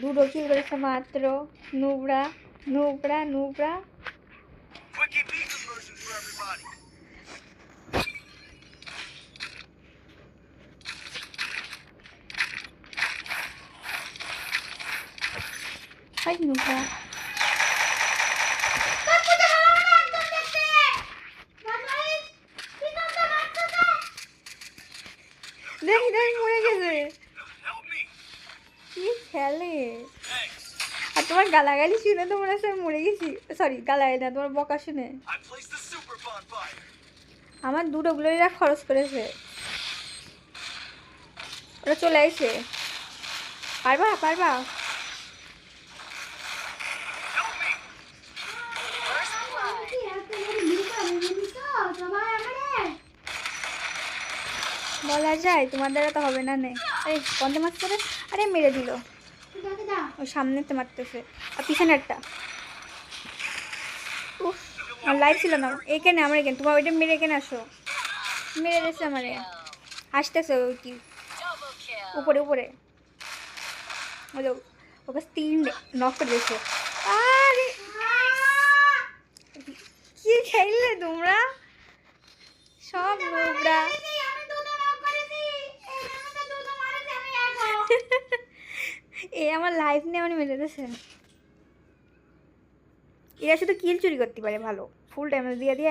দুটো কিল করেছে মাত্র। নুবরা নুবরা নুবরা। হাই নুবরা। দেখি দেখি মরে গেছে। কি খেলে। আর তোমার গালাগালি শুনে তো মনে হচ্ছে মরে গেছি। সরি, গালাগালি না, তোমার বকা শুনে। আমার দুটো গ্লোরিরা খরচ করেছে। ওরা চলে আসে। পারবা পারবা। বলা যায় তোমার দ্বারা তো হবে না। নে আরে বন্ধে মাছ করে। আরে মেরে দিল। ওই সামনেতে মারতেছে আর পিছনে একটা। উফ, আমার লাইফ ছিল না। এখানে আমার এখানে তোমার ওইটা মেরে এখানে আসো। মেরে দিয়েছে আমারে। আসতেছে ওই কি উপরে উপরে। হলো ওকে 3 নক করে দিয়েছে। আরে কি খেললে তোমরা সব নোবরা। এ আমার লাইফ নিয়ে মানে মেরে দিয়েছে। এরা শুধু কিল চুরি করতে পারে ভালো। ফুল টাইম দিয়ে দিয়ে